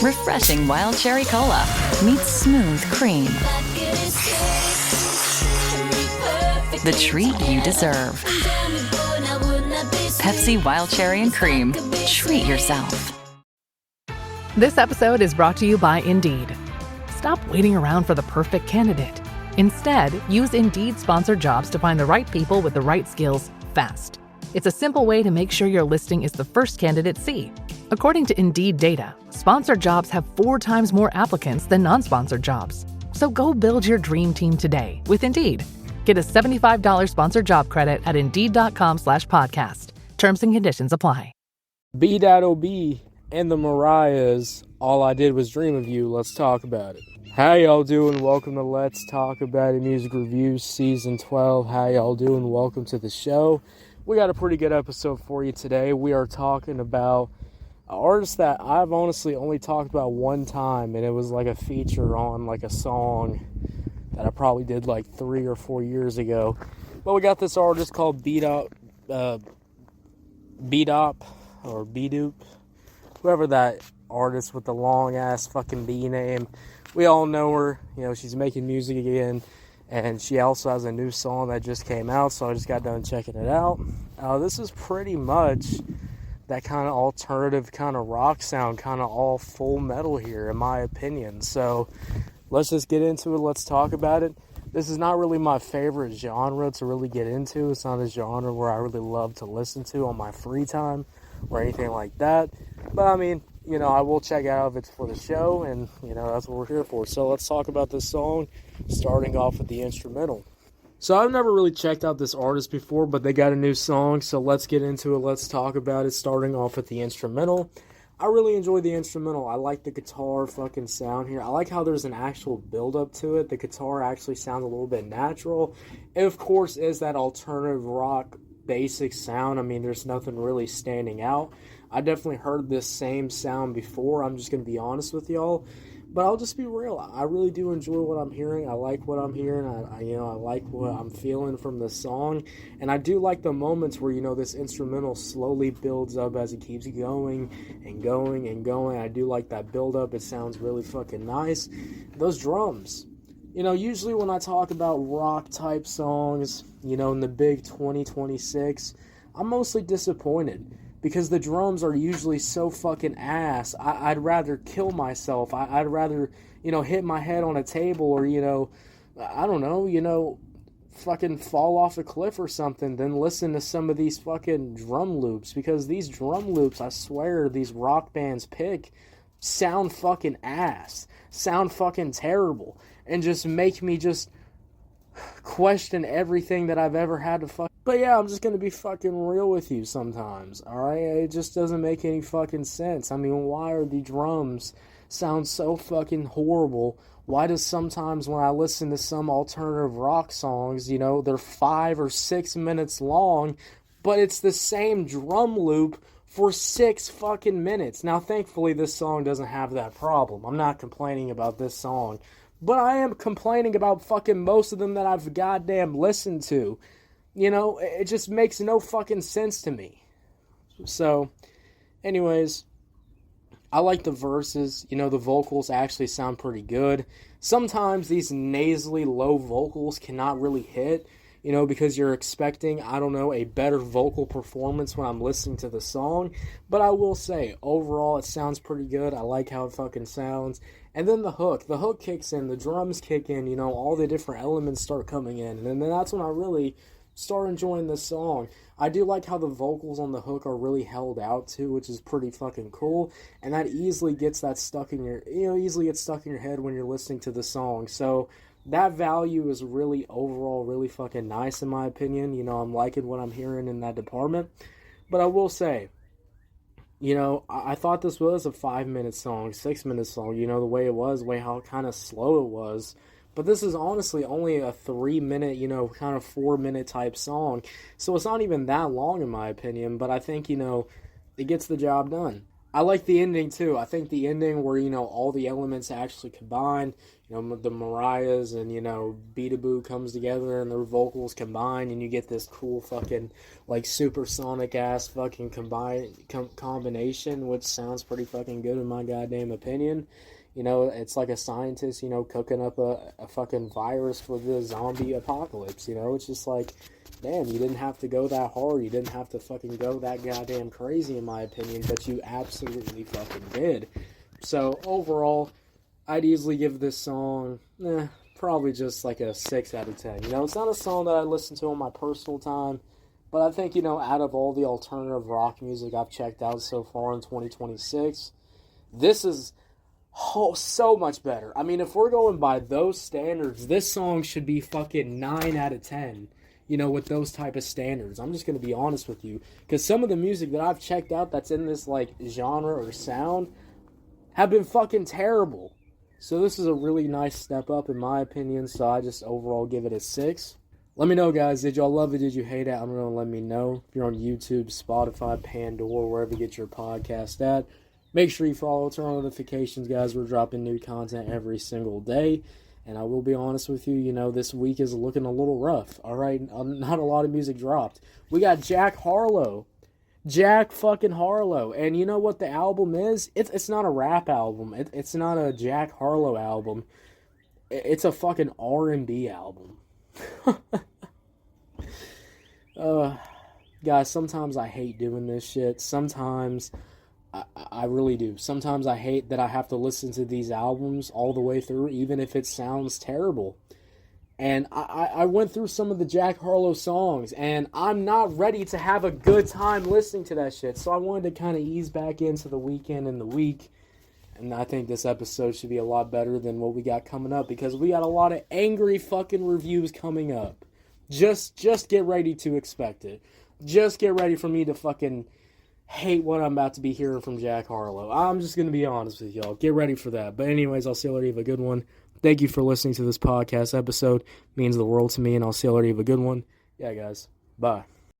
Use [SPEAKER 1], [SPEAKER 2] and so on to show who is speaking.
[SPEAKER 1] Refreshing wild cherry cola meets smooth cream. The treat you deserve. Pepsi Wild Cherry and Cream. Treat yourself.
[SPEAKER 2] This episode is brought to you by Indeed. Stop waiting around for the perfect candidate. Instead, use Indeed sponsored jobs to find the right people with the right skills fast. It's a simple way to make sure your listing is the first candidates see. According to Indeed data, sponsored jobs have 4 times more applicants than non-sponsored jobs. So go build your dream team today with Indeed. Get a $75 sponsored job credit at Indeed.com/podcast. Terms and conditions apply.
[SPEAKER 3] Beabadoobee and the Marías, All I Did Was Dream of You. Let's talk about it. How y'all doing? Welcome to Let's Talk About It Music Reviews Season 12. How y'all doing? Welcome to the show. We got a pretty good episode for you today. We are talking about an artist that I've honestly only talked about one time, and it was like a feature on like a song that I probably did like 3 or 4 years ago. But we got this artist called Beadoop, or Beadoop, whoever that artist with the long ass fucking B name. We all know her. You know, she's making music again, and she also has a new song that just came out, so I just got done checking it out. This is pretty much that kind of alternative kind of rock sound, kind of all full metal here, in my opinion. So let's just get into it. Let's talk about it. This is not really my favorite genre to really get into. It's not a genre where I really love to listen to on my free time or anything like that. But I mean, you know, I will check out if it's for the show, and, you know, that's what we're here for. So let's talk about this song, starting off with the instrumental. So I've never really checked out this artist before, but they got a new song, so let's get into it. Let's talk about it, starting off with the instrumental. I really enjoy the instrumental. I like the guitar fucking sound here. I like how there's an actual build-up to it. The guitar actually sounds a little bit natural. It, of course, is that alternative rock basic sound. I mean, there's nothing really standing out. I definitely heard this same sound before. I'm just going to be honest with y'all. But I'll just be real. I really do enjoy what I'm hearing. I like what I'm hearing. I like what I'm feeling from the song. And I do like the moments where, you know, this instrumental slowly builds up as it keeps going and going and going. I do like that build up. It sounds really fucking nice. Those drums. You know, usually when I talk about rock type songs, you know, in the big 2026, I'm mostly disappointed. Because the drums are usually so fucking ass. I'd rather kill myself. I'd rather, you know, hit my head on a table or, you know, I don't know, you know, fucking fall off a cliff or something than listen to some of these fucking drum loops. Because these drum loops, I swear, these rock bands pick, sound fucking ass. Sound fucking terrible. And just make me just question everything that I've ever had to fuck. But yeah, I'm just gonna be fucking real with you sometimes, alright? It just doesn't make any fucking sense. I mean, why are the drums sound so fucking horrible? Why does sometimes when I listen to some alternative rock songs, you know, they're 5 or 6 minutes long, but it's the same drum loop for 6 fucking minutes. Now, thankfully, this song doesn't have that problem. I'm not complaining about this song. But I am complaining about fucking most of them that I've goddamn listened to. You know, it just makes no fucking sense to me. So, anyways, I like the verses. You know, the vocals actually sound pretty good. Sometimes these nasally low vocals cannot really hit, you know, because you're expecting, I don't know, a better vocal performance when I'm listening to the song. But I will say, overall, it sounds pretty good. I like how it fucking sounds. And then the hook kicks in, the drums kick in, you know, all the different elements start coming in. And then that's when I really start enjoying this song. I do like how the vocals on the hook are really held out too, which is pretty fucking cool. And that easily gets that stuck in your, you know, easily gets stuck in your head when you're listening to the song. So that value is really overall really fucking nice in my opinion. You know, I'm liking what I'm hearing in that department. But I will say, you know, I thought this was a 5-minute song, 6-minute song, you know, the way it was, the way how kind of slow it was. But this is honestly only a 3-minute, you know, kind of 4-minute type song. So it's not even that long in my opinion, but I think, you know, it gets the job done. I like the ending too. I think the ending where, you know, all the elements actually combine, the Marías and, beabadoobee comes together and their vocals combine and you get this cool fucking, like, supersonic ass fucking combination, which sounds pretty fucking good in my goddamn opinion. It's like a scientist, cooking up a fucking virus for the zombie apocalypse, It's just like, damn, you didn't have to go that hard. You didn't have to fucking go that goddamn crazy, in my opinion, but you absolutely fucking did. So, overall, I'd easily give this song, probably just like a 6 out of 10. It's not a song that I listen to on my personal time, but I think, out of all the alternative rock music I've checked out so far in 2026, this is so much better. I mean, if we're going by those standards, this song should be fucking 9 out of 10, with those type of standards. I'm just going to be honest with you, because some of the music that I've checked out that's in this, like, genre or sound have been fucking terrible. So this is a really nice step up in my opinion, so I just overall give it a 6. Let me know, guys, did y'all love it, did you hate it? I'm going to let me know. If you're on YouTube, Spotify, Pandora, wherever you get your podcast at, make sure you follow, turn on notifications, guys. We're dropping new content every single day, and I will be honest with you, this week is looking a little rough, alright? Not a lot of music dropped. We got Jack fucking Harlow. And you know what the album is? It's not a rap album. It's not a Jack Harlow album. It's a fucking R&B album. Guys, sometimes I hate doing this shit. Sometimes I really do. Sometimes I hate that I have to listen to these albums all the way through, even if it sounds terrible. And I went through some of the Jack Harlow songs, and I'm not ready to have a good time listening to that shit. So I wanted to kind of ease back into the weekend and the week. And I think this episode should be a lot better than what we got coming up, because we got a lot of angry fucking reviews coming up. Just get ready to expect it. Just get ready for me to fucking hate what I'm about to be hearing from Jack Harlow. I'm just going to be honest with y'all. Get ready for that. But anyways, I'll see you later. Have a good one. Thank you for listening to this podcast episode. It means the world to me, and I'll see you later. Have a good one. Yeah, guys. Bye.